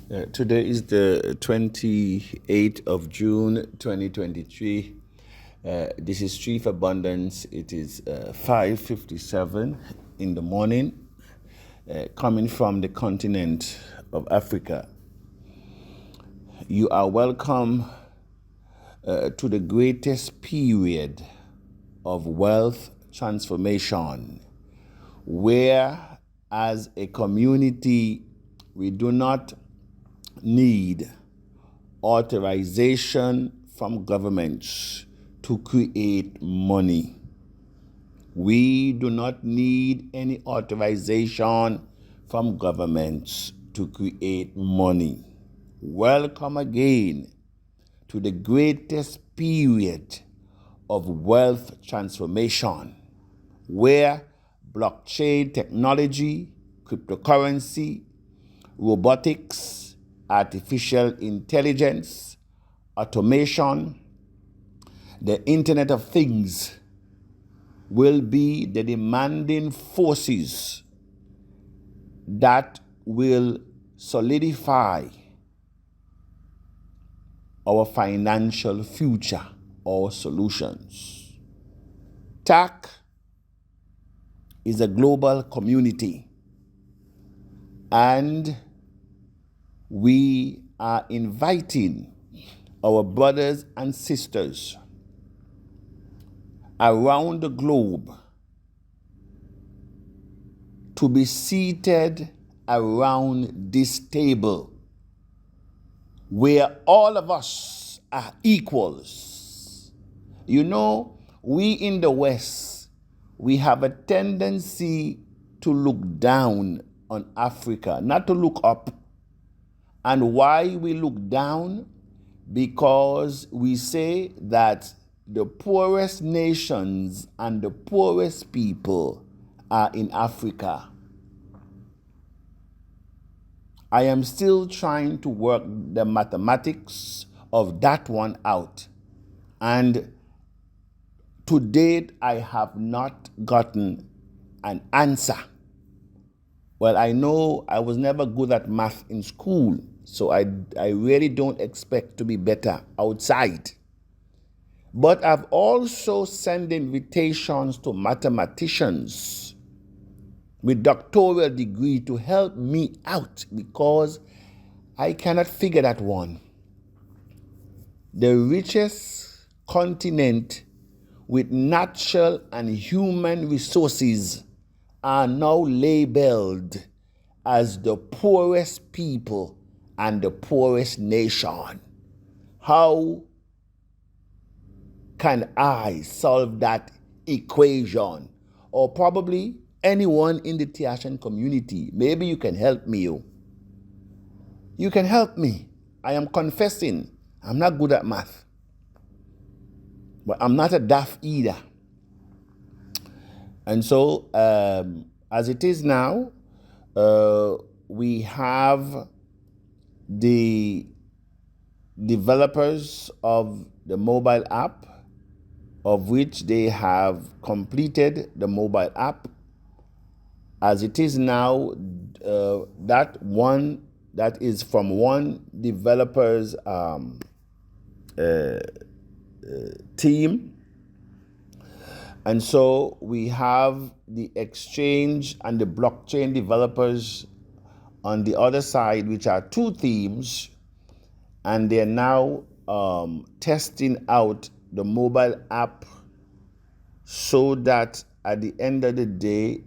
Today is the 28th of June 2023. This is Chief Abundance. It is 5:57 in the morning, coming from the continent of Africa. You are welcome to the greatest period of wealth transformation, where as a community we do not need authorization from governments to create money. We do not need any authorization from governments to create money. Welcome again to the greatest period of wealth transformation, where blockchain technology, cryptocurrency, robotics, artificial intelligence, automation, the Internet of Things will be the demanding forces that will solidify our financial future or solutions. TAC is a global community, and we are inviting our brothers and sisters around the globe to be seated around this table where all of us are equals. You know, we in the West, we have a tendency to look down on Africa, not to look up. And why we look down? Because we say that the poorest nations and the poorest people are in Africa. I am still trying to work the mathematics of that one out. And to date, I have not gotten an answer. Well, I know I was never good at math in school, so I really don't expect to be better outside. But I've also sent invitations to mathematicians with doctoral degree to help me out because I cannot figure that one. The richest continent with natural and human resources are now labeled as the poorest people and the poorest nation. How can I solve that equation? Or probably anyone in the Tiashan community. Maybe you can help me. You can help me. I am confessing I'm not good at math. But I'm not a daft either. And so, as it is now, we have the developers of the mobile app, of which they have completed the mobile app. As it is now, that is from one developer's team. And so we have the exchange and the blockchain developers on the other side, which are two teams, and they're now testing out the mobile app so that at the end of the day,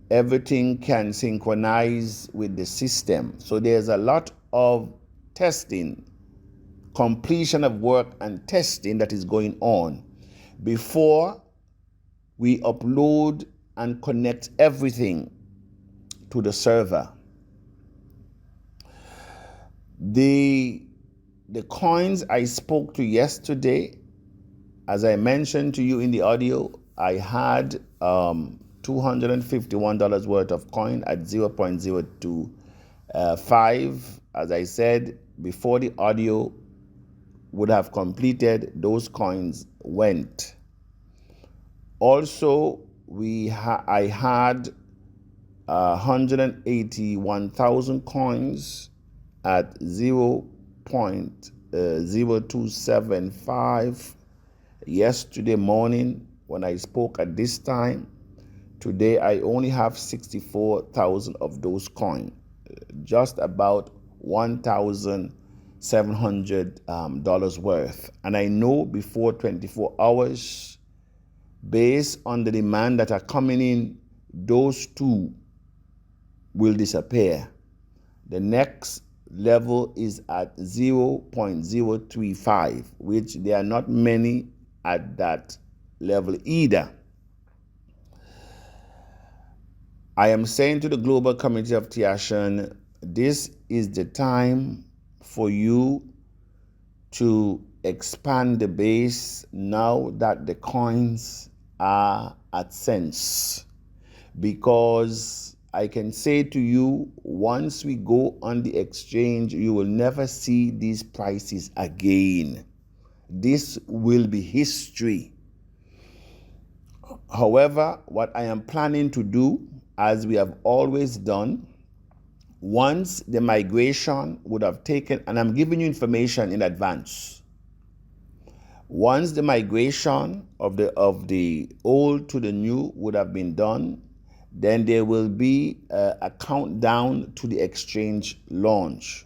everything can synchronize with the system. So there's a lot of testing, completion of work and testing that is going on before we upload and connect everything to the server. The coins I spoke to yesterday, as I mentioned to you in the audio, I had $251 worth of coin at 0.025. As I said before, the audio would have completed, those coins went. Also, I had 181,000 coins at 0.0275 yesterday morning when I spoke at this time. Today I only have 64,000 of those coins, just about $1,700 worth. And I know before 24 hours, based on the demand that are coming in, those two will disappear. The next level is at 0.035, which there are not many at that level either. I am saying to the global community of Tiashan, this is the time for you to expand the base now that the coins are at cents. Because I can say to you, once we go on the exchange, you will never see these prices again. This will be history. However, what I am planning to do, as we have always done, once the migration would have taken, and I'm giving you information in advance, once the migration of the old to the new would have been done, then there will be a countdown to the exchange launch.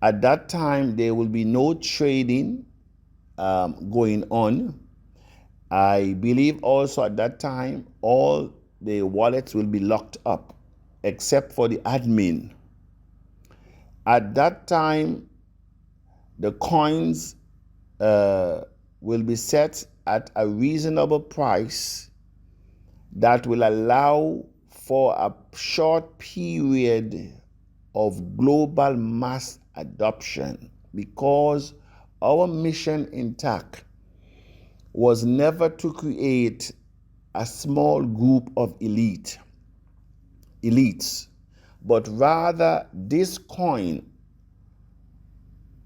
At that time, there will be no trading going on. I believe also at that time, all the wallets will be locked up, except for the admin. At that time, the coins will be set at a reasonable price that will allow for a short period of global mass adoption, because our mission in TAC was never to create a small group of elites, but rather this coin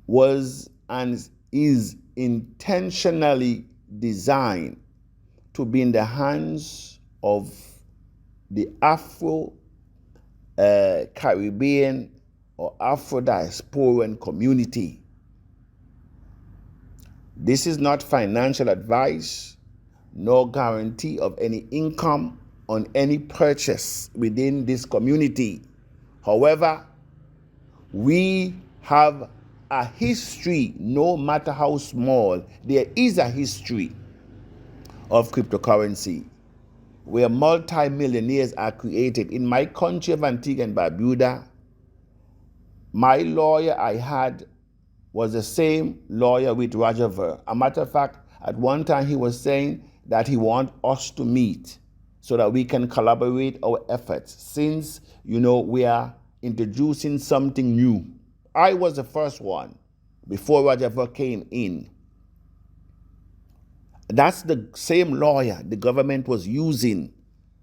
was and is intentionally designed to be in the hands of the Afro-Caribbean or Afro-diasporan community. This is not financial advice, nor guarantee of any income on any purchase within this community. However, we have a history, no matter how small, there is a history of cryptocurrency where multi-millionaires are created. In my country of Antigua and Barbuda, my lawyer I had was the same lawyer with Roger Ver. A matter of fact, at one time he was saying that he wants us to meet so that we can collaborate our efforts, since, we are introducing something new. I was the first one before Roger Ver came in. That's the same lawyer the government was using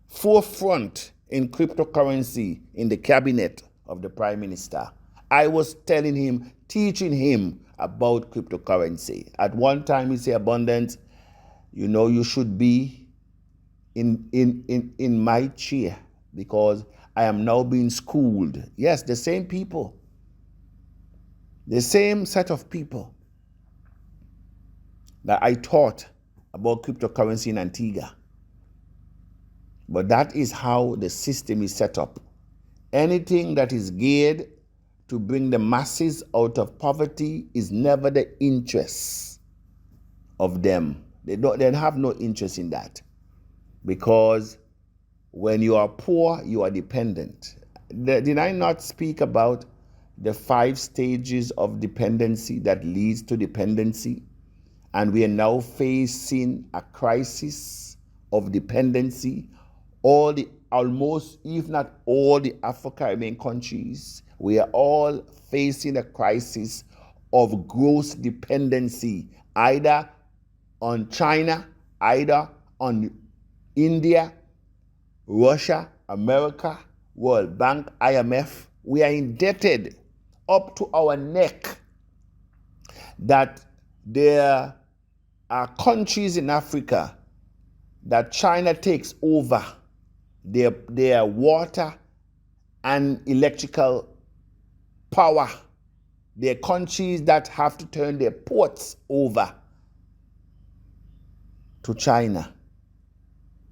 forefront in cryptocurrency in the cabinet of the Prime Minister. I was telling him, teaching him about cryptocurrency. At one time he said, Abundance, you should be in my chair, because I am now being schooled. Yes, the same people, the same set of people that I taught about cryptocurrency in Antigua. But that is how the system is set up. Anything that is geared to bring the masses out of poverty is never the interest of them. They have no interest in that, because when you are poor, you are dependent. Did I not speak about the 5 stages of dependency that leads to dependency? And we are now facing a crisis of dependency. Almost, if not all the Afro-Caribbean countries, we are all facing a crisis of gross dependency, either on China, either on India, Russia, America, World Bank, IMF. We are indebted up to our neck. That there are countries in Africa that China takes over their water and electrical power There are countries that have to turn their ports over to China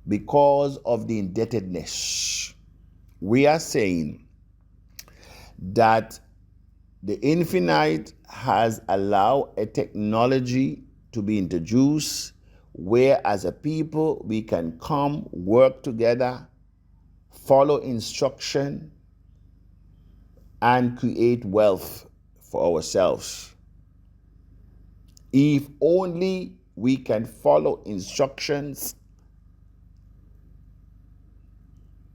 because of the indebtedness. We are saying that the Infinite has allowed a technology to be introduced where as a people we can come, work together, follow instruction, and create wealth for ourselves. If only we can follow instructions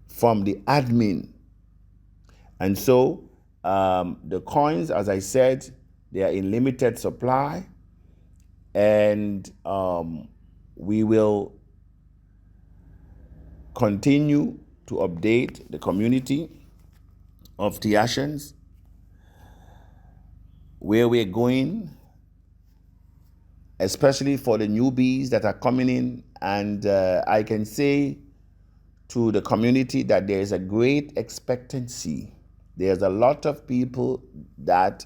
from the admin. And so the coins, as I said, they are in limited supply, and we will continue to update the community of Tiashans where we're going, especially for the newbies that are coming in. And I can say to the community that there is a great expectancy. There's a lot of people that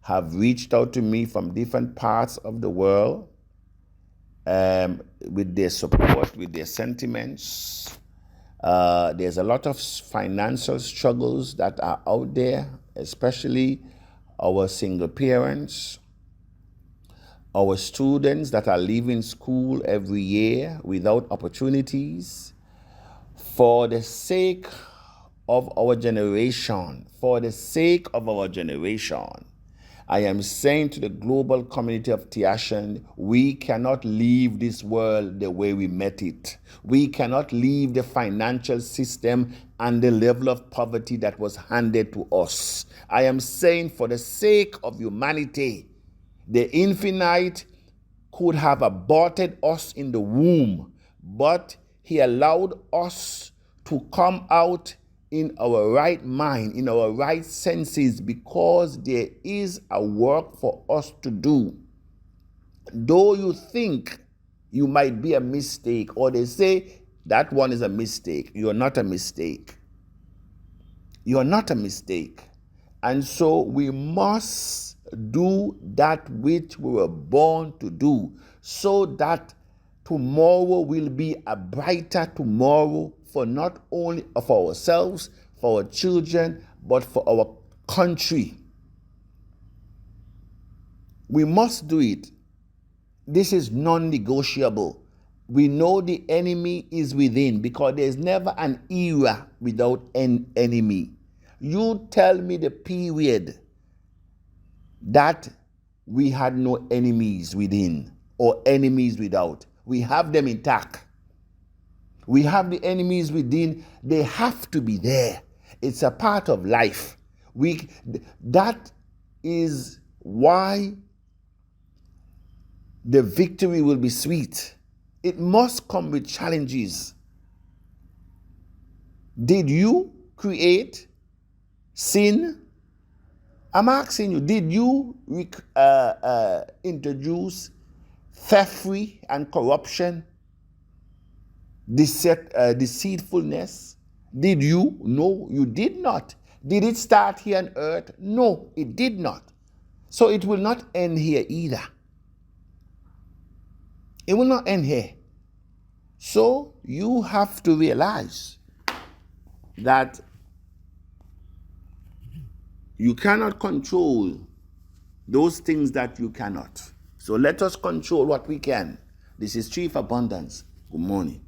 have reached out to me from different parts of the world with their support, with their sentiments. There's a lot of financial struggles that are out there, especially our single parents, our students that are leaving school every year without opportunities. For the sake of our generation, I am saying to the global community of Tiashan, we cannot leave this world the way we met it. We cannot leave the financial system and the level of poverty that was handed to us. I am saying for the sake of humanity, the Infinite could have aborted us in the womb, but he allowed us to come out in our right mind, in our right senses, because there is a work for us to do. Though you think you might be a mistake, or they say that one is a mistake, you're not a mistake. You're not a mistake. And so we must do that which we were born to do, so that tomorrow will be a brighter tomorrow for not only for ourselves, for our children, but for our country. We must do it. This is non-negotiable. We know the enemy is within, because there's never an era without an enemy. You tell me the period that we had no enemies within or enemies without. We have them intact. We have the enemies within. They have to be there. It's a part of life. That is why the victory will be sweet. It must come with challenges. Did you create sin? I'm asking you, did you introduce theft and corruption, deceitfulness? Did you? No, you did not. Did it start here on earth? No, it did not. So it will not end here either. It will not end here. So you have to realize that you cannot control those things that you cannot. So let us control what we can. This is Chief Abundance. Good morning.